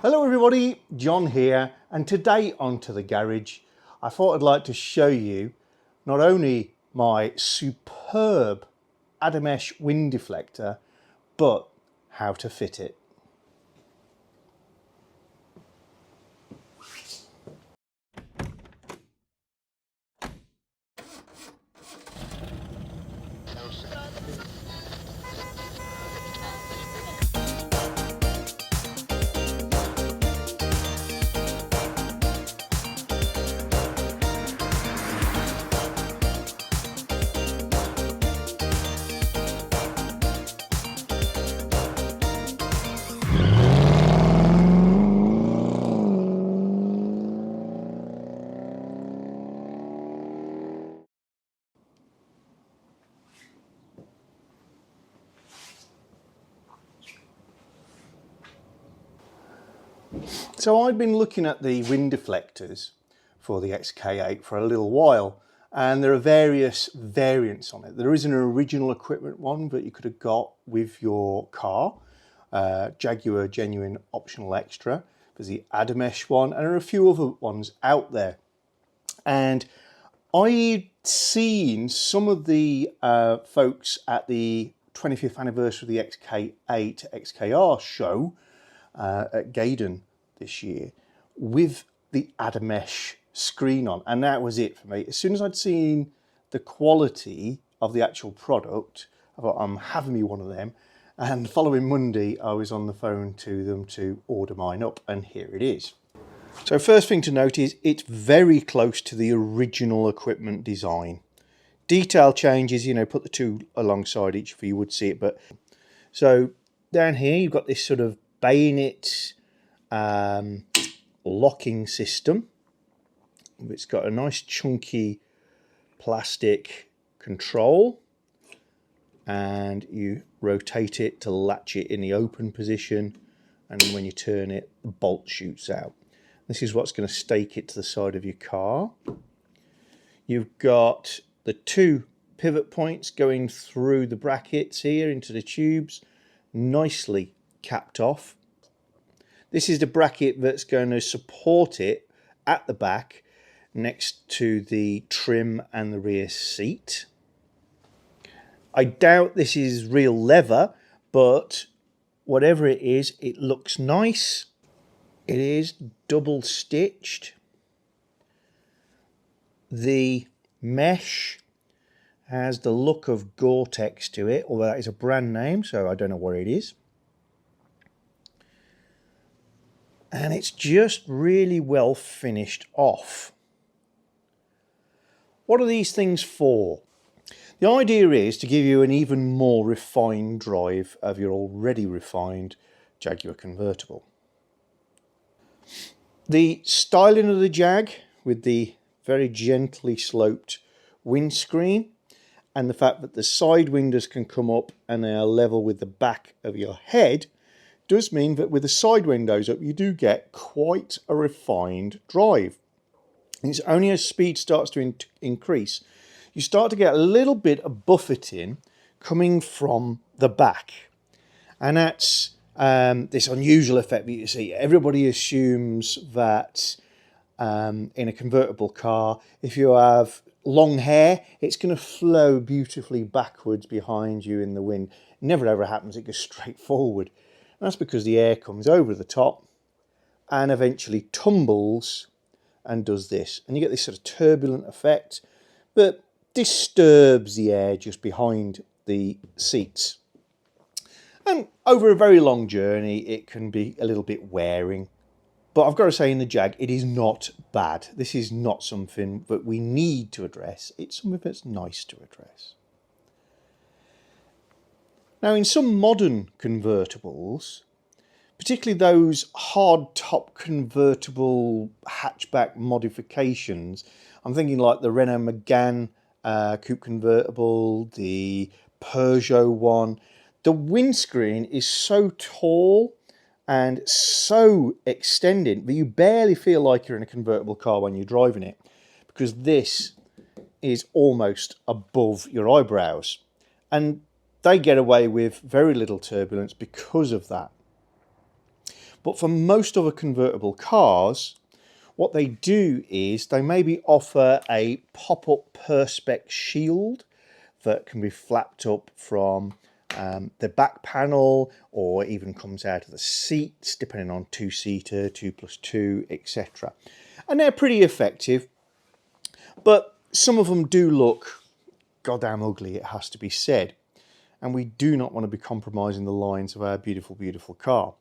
Hello everybody, John here, and today onto the garage. I thought I'd like to show you not only my superb Adamesh wind deflector, but how to fit it. So I've been looking at the wind deflectors for the XK8 for a little while, and there are various variants on it. There is an original equipment one that you could have got with your car, Jaguar Genuine Optional Extra. There's the Adamesh one, and there are a few other ones out there. And I've seen some of the folks at the 25th anniversary of the XK8 XKR show at Gaydon this year with the Adamesh screen on, and that was it for me. As soon as I'd seen the quality of the actual product, I thought, I'm having me one of them. And the following Monday I was on the phone to them to order mine up, and here it is. So first thing to note is it's very close to the original equipment design. Detail changes, you know, put the two alongside each other, you would see it. But so down here you've got this sort of bayonet locking system. It's got a nice chunky plastic control, and you rotate it to latch it in the open position, and when you turn it, the bolt shoots out. This is what's going to stake it to the side of your car. You've got the two pivot points going through the brackets here into the tubes, nicely capped off. This is the bracket that's going to support it at the back next to the trim and the rear seat. I doubt this is real leather, but whatever it is, it looks nice. It is double stitched. The mesh has the look of Gore-Tex to it, although that is a brand name, so I don't know what it is. And it's just really well finished off. What are these things for? The idea is to give you an even more refined drive of your already refined Jaguar convertible. The styling of the Jag with the very gently sloped windscreen, and the fact that the side windows can come up and they are level with the back of your head, does mean that with the side windows up you do get quite a refined drive. And it's only as speed starts to increase you start to get a little bit of buffeting coming from the back, and that's this unusual effect that you see. Everybody assumes that in a convertible car, if you have long hair, it's going to flow beautifully backwards behind you in the wind. It never ever happens, it goes straight forward. That's because the air comes over the top and eventually tumbles and does this. And you get this sort of turbulent effect that disturbs the air just behind the seats. And over a very long journey, it can be a little bit wearing. But I've got to say, in the Jag, it is not bad. This is not something that we need to address. It's something that's nice to address. Now, in some modern convertibles, particularly those hard-top convertible hatchback modifications, I'm thinking like the Renault Megane coupe convertible, the Peugeot one, the windscreen is so tall and so extended that you barely feel like you're in a convertible car when you're driving it, because this is almost above your eyebrows. And they get away with very little turbulence because of that. But for most other convertible cars, what they do is they maybe offer a pop-up perspex shield that can be flapped up from the back panel, or even comes out of the seats, depending on two-seater, 2+2, etc. And they're pretty effective, but some of them do look goddamn ugly, it has to be said. And we do not want to be compromising the lines of our beautiful, beautiful car.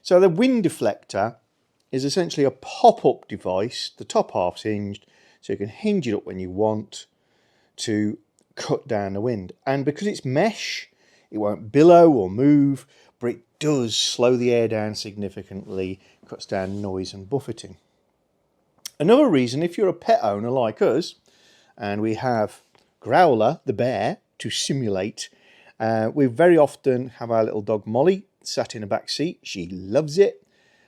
So the wind deflector is essentially a pop-up device. The top half's hinged, so you can hinge it up when you want to cut down the wind. And because it's mesh, it won't billow or move, but it does slow the air down significantly, cuts down noise and buffeting. Another reason, if you're a pet owner like us, and we have Growler, the bear, to simulate, we very often have our little dog Molly sat in the back seat. She loves it.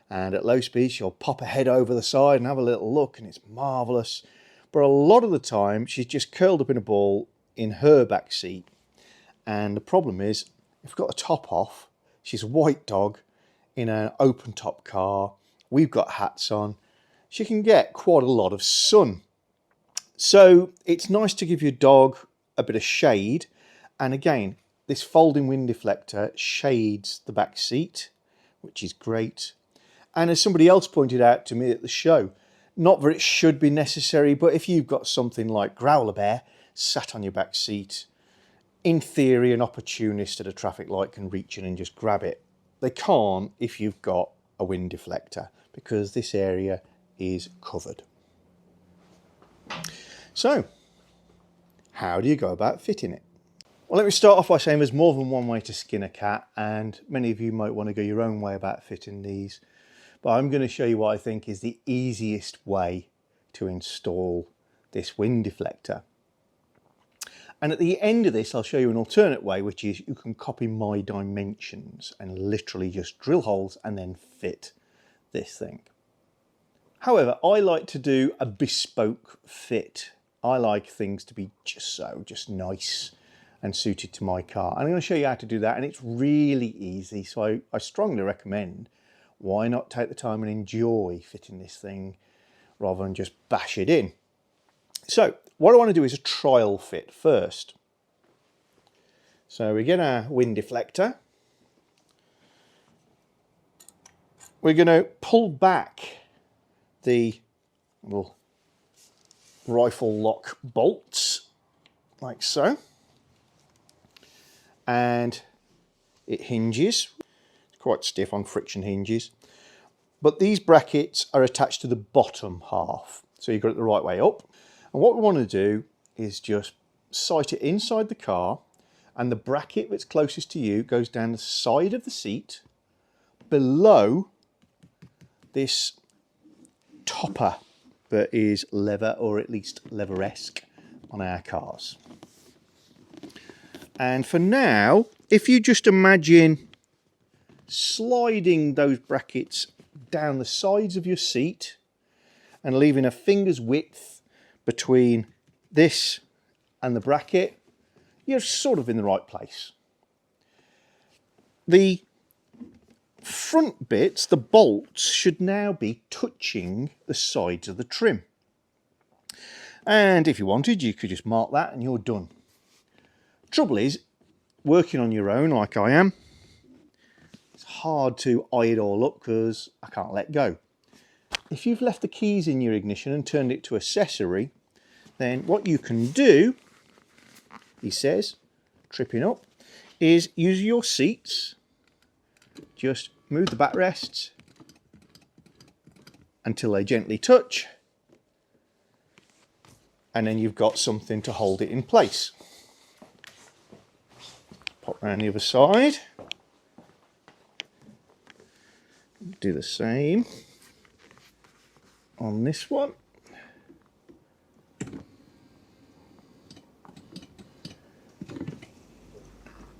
And at low speed, she'll pop her head over the side and have a little look, and it's marvellous. But a lot of the time, she's just curled up in a ball in her back seat. And the problem is, if we've got the top off, she's a white dog in an open top car. We've got hats on. She can get quite a lot of sun. So it's nice to give your dog a bit of shade. And again, this folding wind deflector shades the back seat, which is great. And as somebody else pointed out to me at the show, not that it should be necessary, but if you've got something like Growler Bear sat on your back seat, in theory, an opportunist at a traffic light can reach in and just grab it. They can't if you've got a wind deflector, because this area is covered. So, how do you go about fitting it? Well, let me start off by saying there's more than one way to skin a cat, and many of you might want to go your own way about fitting these. But I'm going to show you what I think is the easiest way to install this wind deflector. And at the end of this, I'll show you an alternate way, which is you can copy my dimensions and literally just drill holes and then fit this thing. However, I like to do a bespoke fit. I like things to be just nice and suited to my car. And I'm going to show you how to do that, and it's really easy. So I strongly recommend, why not take the time and enjoy fitting this thing rather than just bash it in. So what I want to do is a trial fit first. So we get our wind deflector. We're going to pull back the little rifle lock bolts like so, and it hinges. It's quite stiff on friction hinges, but these brackets are attached to the bottom half, so you've got it the right way up. And what we want to do is just sight it inside the car, and the bracket that's closest to you goes down the side of the seat below this topper that is leather, or at least leather-esque, on our cars. And for now, if you just imagine sliding those brackets down the sides of your seat and leaving a finger's width between this and the bracket, you're sort of in the right place. The front bits, the bolts, should now be touching the sides of the trim. And if you wanted, you could just mark that and you're done. Trouble is, working on your own like I am, it's hard to eye it all up because I can't let go. If you've left the keys in your ignition and turned it to accessory, then what you can do, he says, tripping up, is use your seats, just move the backrests until they gently touch, and then you've got something to hold it in place. Pop around the other side, do the same on this one.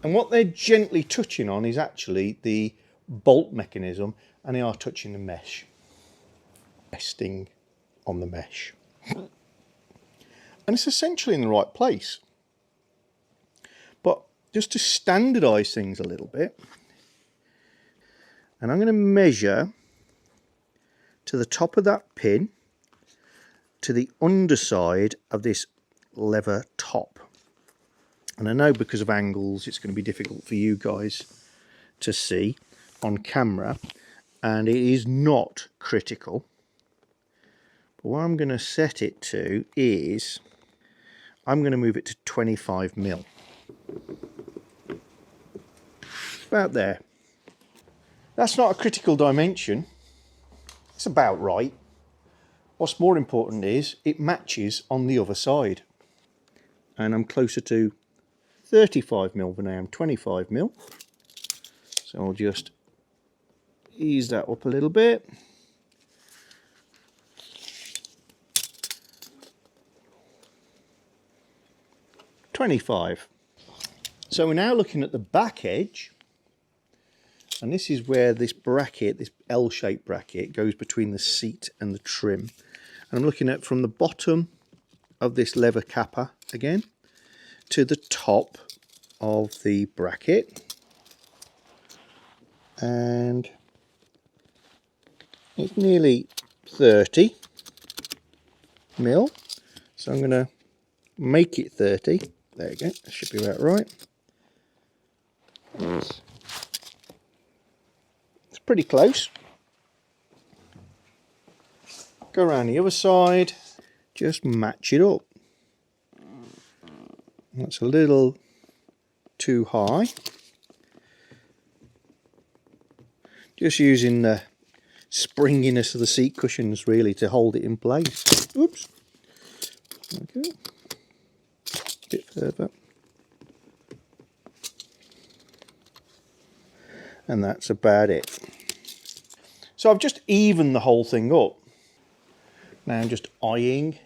And what they're gently touching on is actually the bolt mechanism, and they are touching the mesh, resting on the mesh. And it's essentially in the right place. But just to standardise things a little bit, And I'm going to measure to the top of that pin to the underside of this lever top. And I know because of angles it's going to be difficult for you guys to see on camera, and it is not critical. But what I'm going to set it to is I'm going to move it to 25mm. About there. That's not a critical dimension. It's about right. What's more important is it matches on the other side. And I'm closer to 35mm than I am 25mm. So I'll just ease that up a little bit. .25. So we're now looking at the back edge, and this is where this bracket, this L-shaped bracket, goes between the seat and the trim. And I'm looking at from the bottom of this lever capper again to the top of the bracket, and it's nearly 30mm, so I'm going to make it 30. There you go, that should be about right. It's pretty close. Go around the other side, just match it up. That's a little too high. Just using the springiness of the seat cushions really to hold it in place. Oops. Okay. A bit further. And that's about it. So I've just evened the whole thing up. Now I'm just eyeing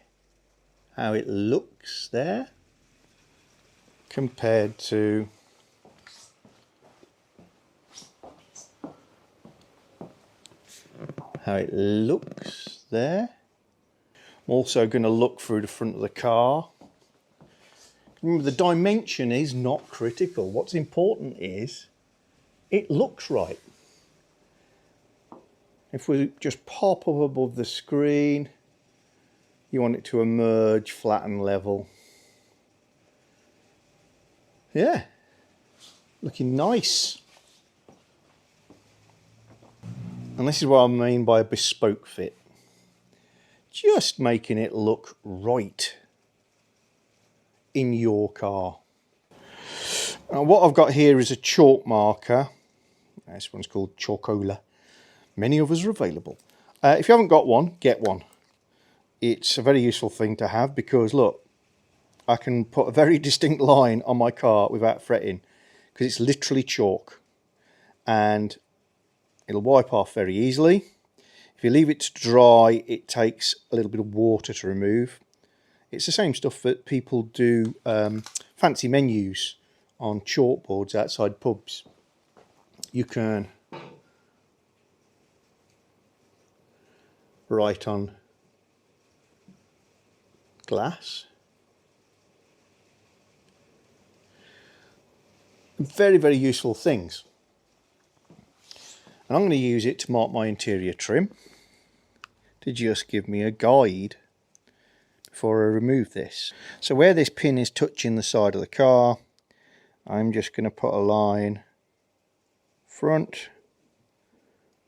how it looks there compared to how it looks there. I'm also going to look through the front of the car. Remember, the dimension is not critical. What's important is it looks right. If we just pop up above the screen, you want it to emerge flat and level. Yeah, looking nice. And this is what I mean by a bespoke fit. Just making it look right in your car. Now what I've got here is a chalk marker. This one's called Chalkola. Many others are available. If you haven't got one, get one. It's a very useful thing to have because look, I can put a very distinct line on my car without fretting because it's literally chalk, and it'll wipe off very easily. If you leave it to dry, it takes a little bit of water to remove. It's the same stuff that people do fancy menus on chalkboards outside pubs. You can write on glass. Very, very useful things. And I'm going to use it to mark my interior trim to just give me a guide before I remove this. So where this pin is touching the side of the car, I'm just going to put a line front,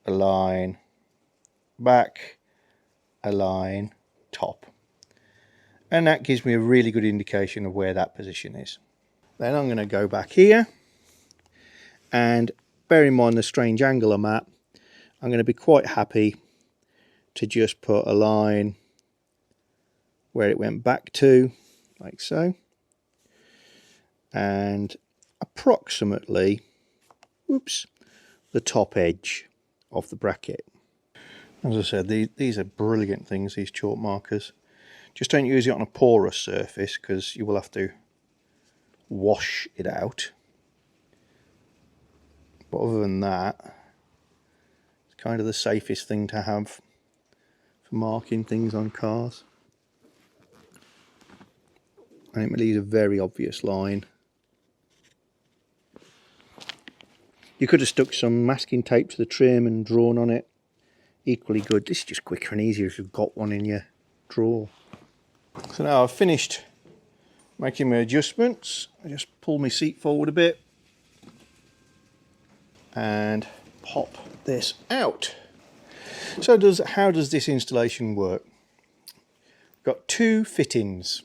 a line back, a line top. And that gives me a really good indication of where that position is. Then I'm going to go back here, and bear in mind the strange angle I'm at, I'm going to be quite happy to just put a line where it went back to, like so, and approximately, whoops, the top edge of the bracket. As I said, these are brilliant things, these chalk markers. Just don't use it on a porous surface because you will have to wash it out. But other than that, it's kind of the safest thing to have for marking things on cars. And it leaves a very obvious line. You could have stuck some masking tape to the trim and drawn on it. Equally good. This is just quicker and easier if you've got one in your drawer. So now I've finished making my adjustments. I just pull my seat forward a bit and pop this out. So how does this installation work? We've got two fittings.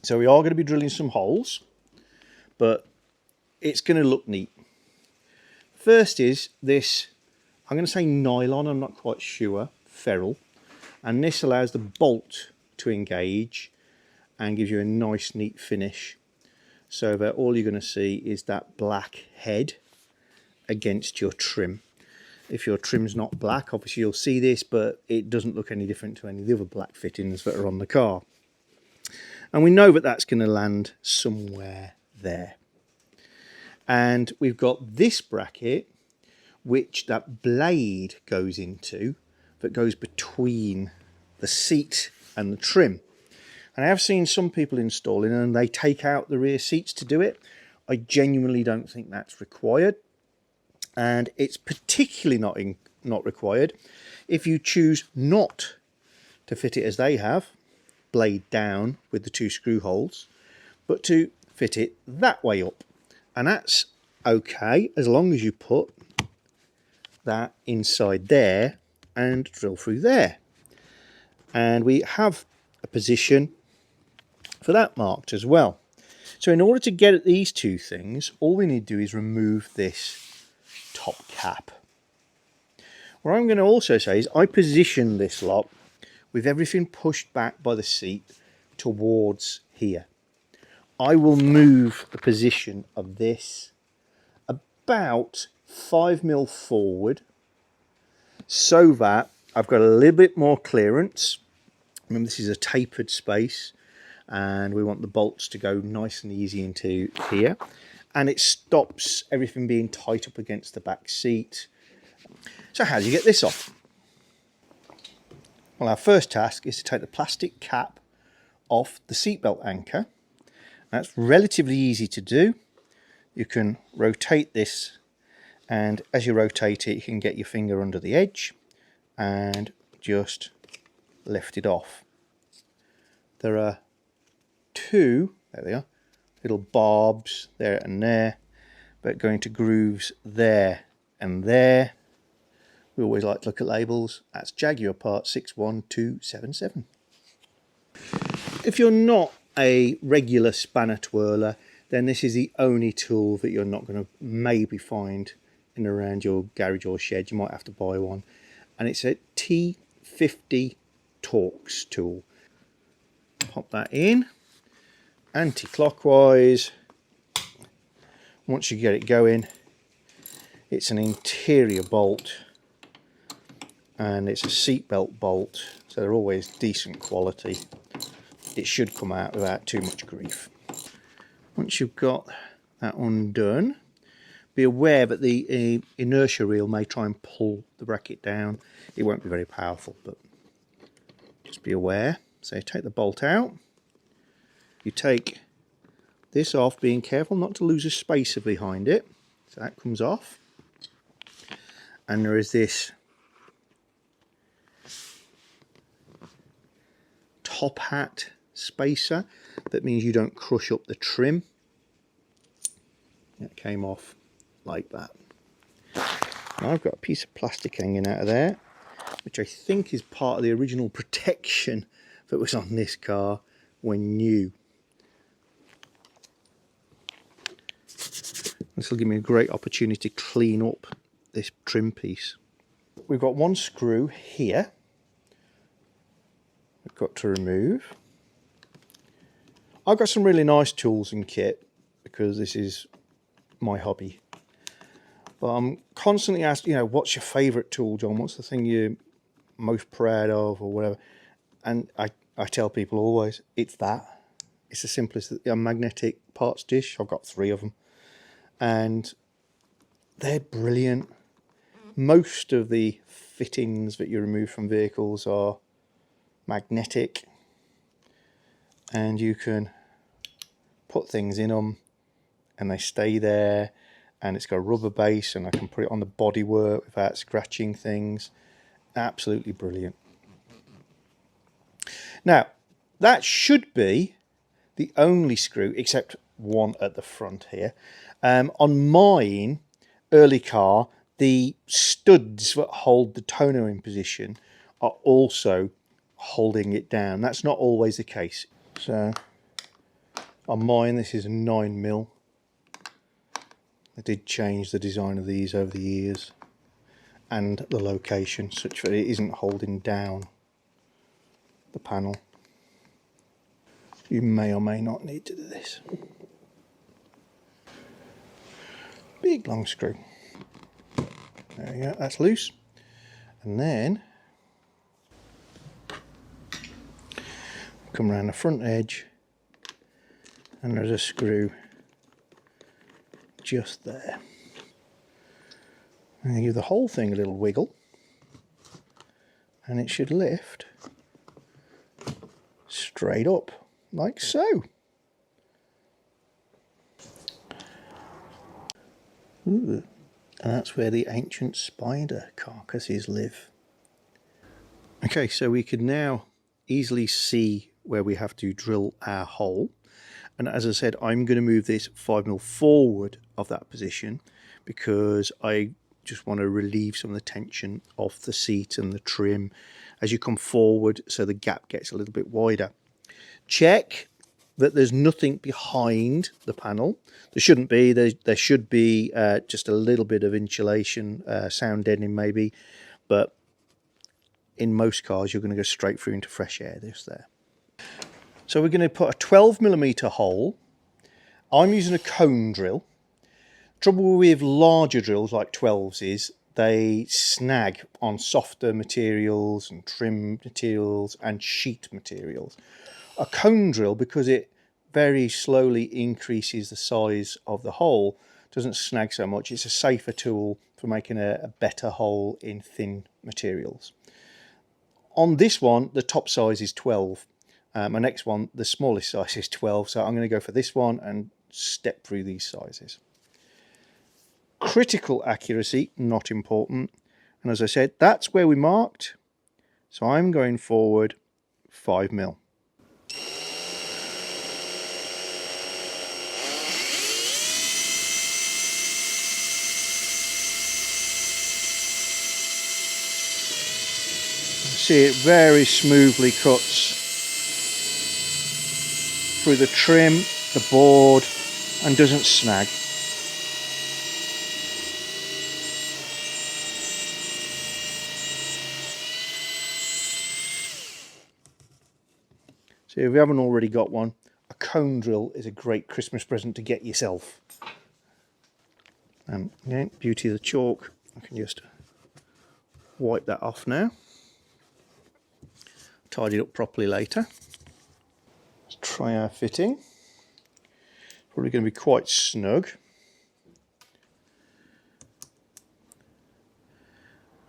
So we are going to be drilling some holes, but it's going to look neat. First is this, I'm going to say nylon, I'm not quite sure, ferrule, and this allows the bolt to engage and gives you a nice neat finish, so that all you're going to see is that black head against your trim. If your trim's not black, obviously you'll see this, but it doesn't look any different to any of the other black fittings that are on the car. And we know that that's going to land somewhere there. And we've got this bracket, which that blade goes into, that goes between the seat and the trim. And I have seen some people installing and they take out the rear seats to do it. I genuinely don't think that's required. And it's particularly not required if you choose not to fit it as they have, blade down with the two screw holes, but to fit it that way up. And that's okay as long as you put that inside there and drill through there. And we have a position for that marked as well. So in order to get at these two things, all we need to do is remove this top cap. What I'm going to also say is I position this lot with everything pushed back by the seat towards here. I will move the position of this about 5mm forward so that I've got a little bit more clearance. Remember, this is a tapered space and we want the bolts to go nice and easy into here, and it stops everything being tight up against the back seat. So how do you get this off? Well, our first task is to take the plastic cap off the seatbelt anchor. That's relatively easy to do. You can rotate this, and as you rotate it, you can get your finger under the edge and just lift it off. There are two, there they are, little barbs there and there, but going to grooves there and there. We always like to look at labels. That's Jaguar part 61277. If you're not a regular spanner twirler, then this is the only tool that you're not going to maybe find in around your garage or shed. You might have to buy one, and it's a T50 Torx tool. Pop that in anti-clockwise. Once you get it going, it's an interior bolt and it's a seatbelt bolt, so they're always decent quality. It should come out without too much grief. Once you've got that undone, be aware that the inertia reel may try and pull the bracket down. It won't be very powerful, but just be aware. So you take the bolt out, you take this off, being careful not to lose a spacer behind it. So that comes off, and there is this top hat spacer that means you don't crush up the trim. It came off like that. Now I've got a piece of plastic hanging out of there, which I think is part of the original protection that was on this car when new. This will give me a great opportunity to clean up this trim piece. We've got one screw here we've got to remove. I've got some really nice tools and kit because this is my hobby. But I'm constantly asked, you know, what's your favourite tool, John? What's the thing you're most proud of or whatever? And I tell people always, it's that. It's the simplest. A magnetic parts dish. I've got 3 of them. And they're brilliant. Most of the fittings that you remove from vehicles are magnetic. And you can put things in them and they stay there. and it's got a rubber base, and I can put it on the bodywork without scratching things. Absolutely brilliant. Now, that should be the only screw, except one at the front here. On mine, early car, the studs that hold the toner in position are also holding it down. That's not always the case. So on mine, this is a 9mm. I did change the design of these over the years and the location such that it isn't holding down the panel. You may or may not need to do this. Big long screw. There we go, that's loose. And then come around the front edge, and there's a screw just there. And you give the whole thing a little wiggle, and it should lift straight up, like so. Ooh. And that's where the ancient spider carcasses live. Okay, so we can now easily see where we have to drill our hole. And as I said, I'm going to move this 5mm forward of that position because I just want to relieve some of the tension off the seat and the trim as you come forward, so the gap gets a little bit wider. Check that there's nothing behind the panel. There shouldn't be. There should be just a little bit of insulation, sound deadening maybe, but in most cars you're going to go straight through into fresh air. This there. So we're going to put a 12mm hole. I'm using a cone drill. Trouble with larger drills like 12s is they snag on softer materials and trim materials and sheet materials. A cone drill, because it very slowly increases the size of the hole, doesn't snag so much. It's a safer tool for making a better hole in thin materials. On this one, the top size is 12. My next one, the smallest size is 12, so I'm going to go for this one and step through these sizes. Critical accuracy, not important. And as I said, that's where we marked. So I'm going forward 5mm. See, it very smoothly cuts through the trim, the board, and doesn't snag. So if you haven't already got one, a cone drill is a great Christmas present to get yourself. And again, beauty of the chalk. I can just wipe that off now. Tidy it up properly later. Let's try our fitting. Probably going to be quite snug.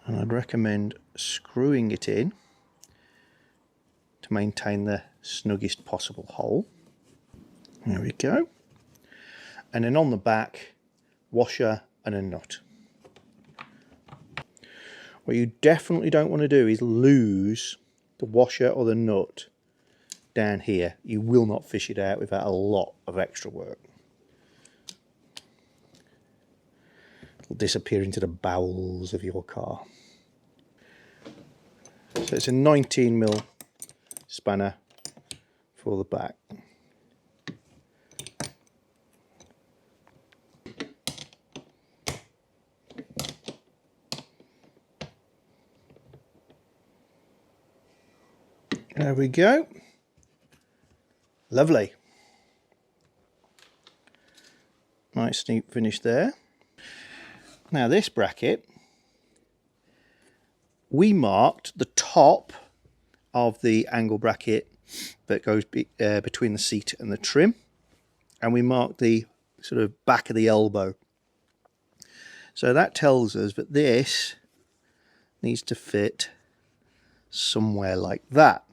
And I'd recommend screwing it in to maintain the snuggest possible hole. There we go. And then on the back, washer and a nut. What you definitely don't want to do is lose the washer or the nut down here. You will not fish it out without a lot of extra work. It'll disappear into the bowels of your car. So it's a 19mm spanner for the back. There we go. Lovely. Nice neat finish there. Now this bracket, we marked the top of the angle bracket that goes between the seat and the trim, and we marked the sort of back of the elbow. So that tells us that this needs to fit somewhere like that.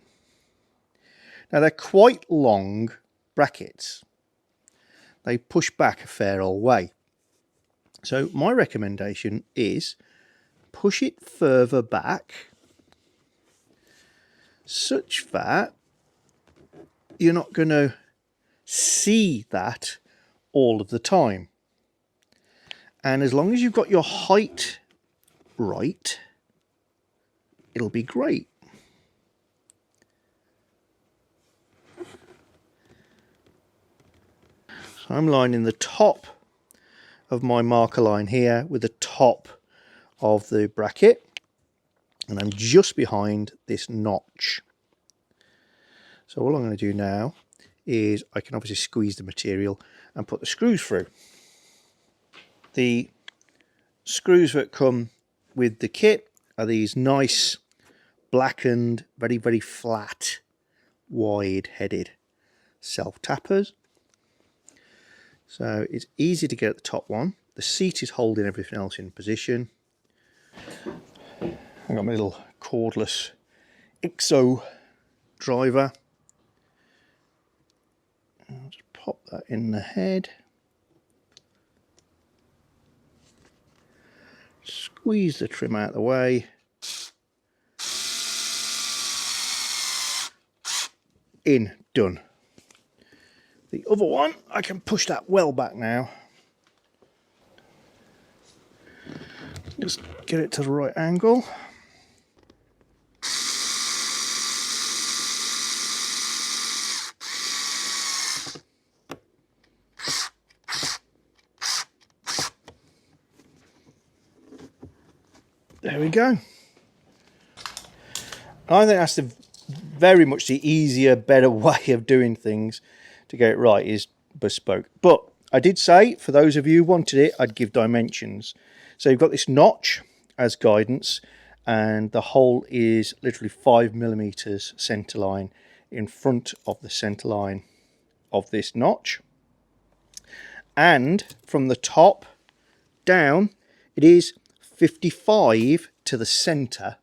Now they're quite long brackets. They push back a fair old way. So my recommendation is push it further back such that you're not going to see that all of the time. And as long as you've got your height right, it'll be great. So I'm lining the top of my marker line here with the top of the bracket, and I'm just behind this notch. So all I'm going to do now is I can obviously squeeze the material and put the screws through. The screws that come with the kit are these nice blackened, very flat, wide headed self tappers. So it's easy to get at the top one. The seat is holding everything else in position. I've got my little cordless XO driver. I'll just pop that in the head. Squeeze the trim out of the way. In, done. The other one, I can push that well back now. Just get it to the right angle. There we go. I think that's very much the easier, better way of doing things to get it right, is bespoke. But I did say, for those of you who wanted it, I'd give dimensions. So you've got this notch as guidance, and the hole is literally 5mm centre line in front of the centre line of this notch. And from the top down, it is 55 to the centre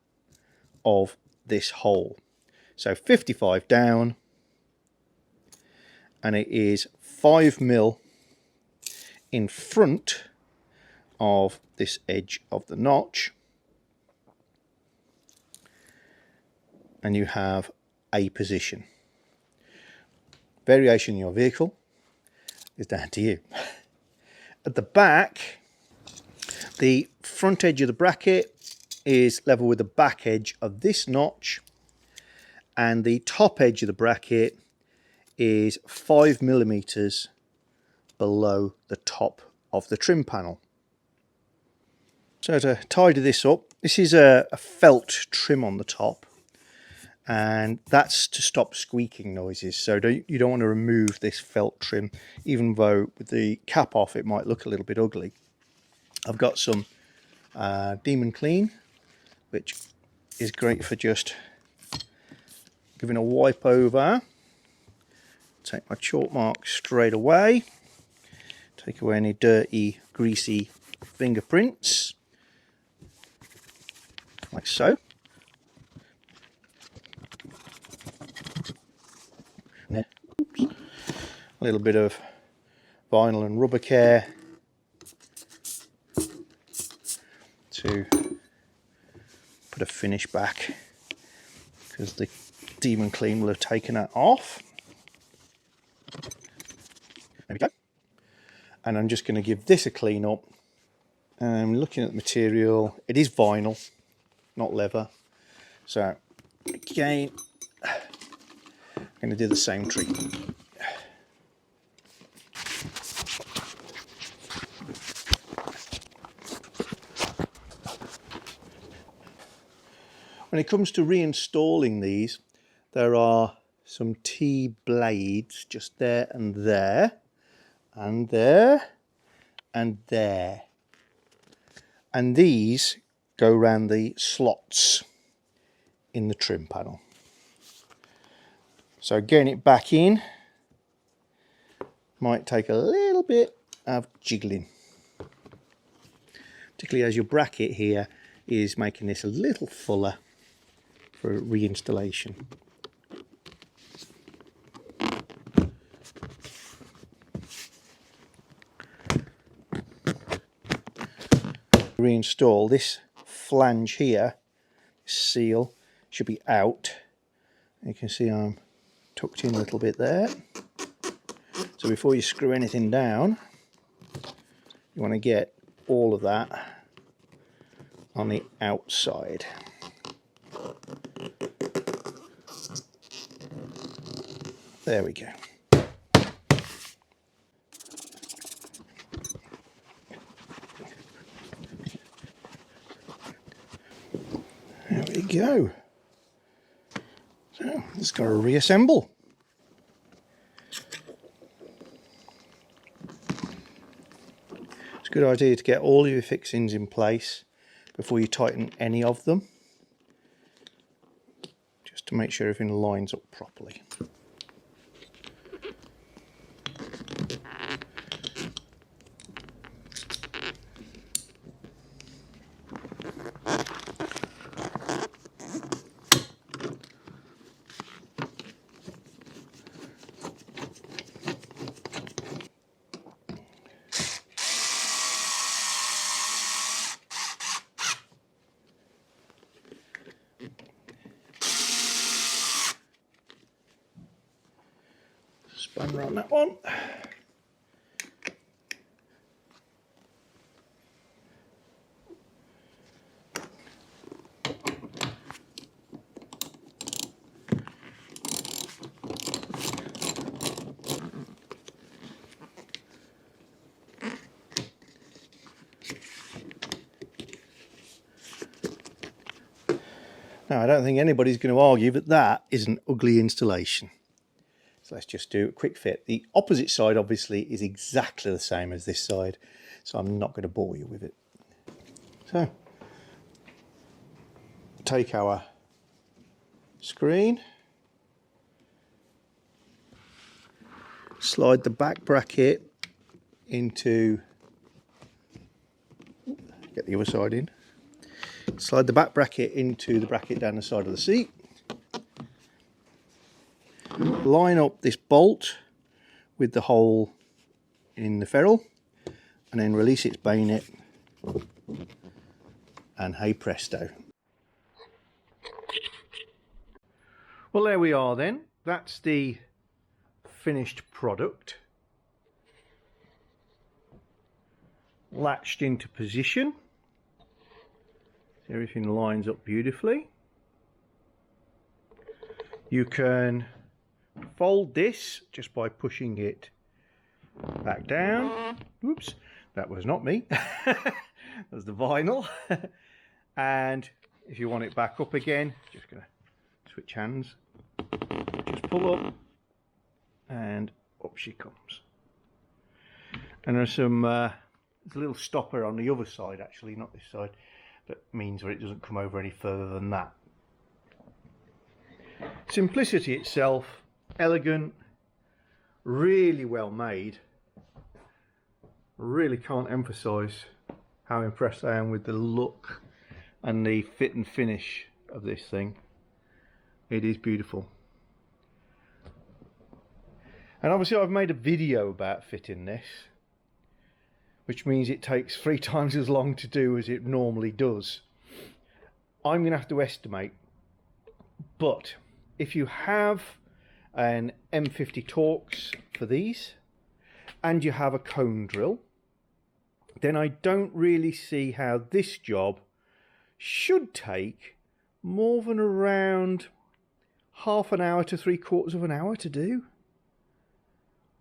of this hole. So 55 down, and it is 5mm in front of this edge of the notch, and you have a position. Variation in your vehicle is down to you. At the back, the front edge of the bracket is level with the back edge of this notch, and the top edge of the bracket is 5mm below the top of the trim panel. So to tidy this up, this is a felt trim on the top, and that's to stop squeaking noises. So you don't want to remove this felt trim, even though with the cap off it might look a little bit ugly. I've got some Demon Clean, which is great for just giving a wipe over. Take my chalk mark straight away. Take away any dirty, greasy fingerprints, like so. Oops. A little bit of vinyl and rubber care to put a finish back, because the Demon Clean will have taken that off. There we go. And I'm just going to give this a clean up. I'm looking at the material. It is vinyl, not leather. So again, I'm going to do the same treatment. When it comes to reinstalling these, there are some T-blades just there and there, and there, and there. And these go around the slots in the trim panel. So getting it back in might take a little bit of jiggling, particularly as your bracket here is making this a little fuller for reinstallation. reinstall, this flange here, seal, should be out. You can see I'm tucked in a little bit there. So before you screw anything down, you want to get all of that on the outside. There we go. There we go. So it's got to reassemble. It's a good idea to get all your fixings in place before you tighten any of them, just to make sure everything lines up properly. Spanner on that one. Now, I don't think anybody's going to argue that that is an ugly installation. So let's just do a quick fit. The opposite side obviously is exactly the same as this side, so I'm not going to bore you with it. So, take our screen, slide the back bracket into, get the other side in, slide the back bracket into the bracket down the side of the seat. Line up this bolt with the hole in the ferrule and then release its bayonet, and hey presto. Well, there we are then. That's the finished product. Latched into position. Everything lines up beautifully. You can fold this just by pushing it back down. Oops, that was not me. That was the vinyl. And if you want it back up again, just gonna switch hands. Just pull up and up she comes. And there's some there's a little stopper on the other side, actually, not this side, that means where it doesn't come over any further than that. Simplicity itself, elegant, really well made. Really can't emphasize how impressed I am with the look and the fit and finish of this thing. It is beautiful. And obviously I've made a video about fitting this, which means it takes 3 times as long to do as it normally does. I'm going to have to estimate, but if you have an M50 Torx for these and you have a cone drill, then I don't really see how this job should take more than around half an hour to 3/4 of an hour to do.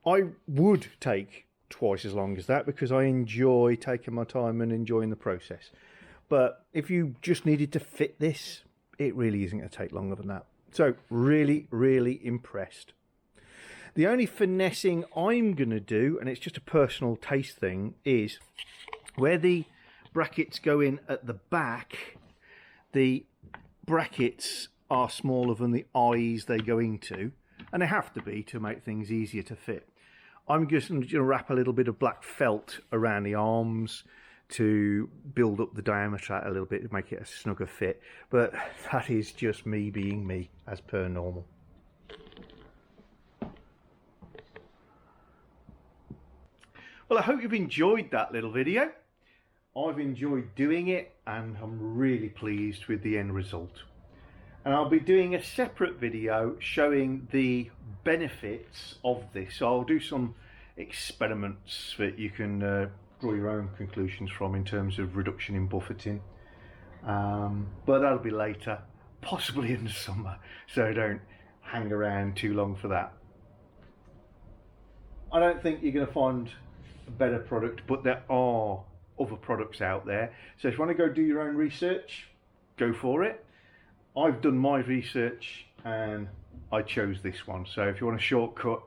I would take twice as long as that because I enjoy taking my time and enjoying the process. But if you just needed to fit this, it really isn't going to take longer than that. So really, really impressed. The only finessing I'm going to do, and it's just a personal taste thing, is where the brackets go in at the back, the brackets are smaller than the eyes they go into, and they have to be to make things easier to fit. I'm just going to wrap a little bit of black felt around the arms to build up the diameter a little bit to make it a snugger fit, but that is just me being me, as per normal. Well, I hope you've enjoyed that little video. I've enjoyed doing it and I'm really pleased with the end result. And I'll be doing a separate video showing the benefits of this. So I'll do some experiments that you can draw your own conclusions from in terms of reduction in buffeting. But that'll be later, possibly in the summer, so don't hang around too long for that. I don't think you're going to find a better product, but there are other products out there. So if you want to go do your own research, go for it. I've done my research and I chose this one. So if you want a shortcut,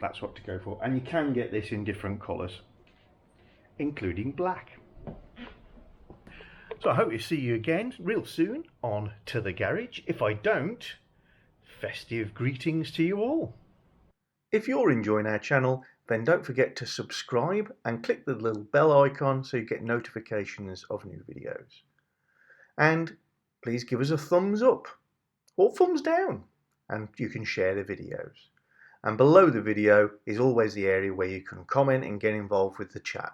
that's what to go for. And you can get this in different colours, including black. So I hope to see you again real soon on To The Garage. If I don't, festive greetings to you all. If you're enjoying our channel, then don't forget to subscribe and click the little bell icon so you get notifications of new videos. And please give us a thumbs up or thumbs down, and you can share the videos. And below the video is always the area where you can comment and get involved with the chat.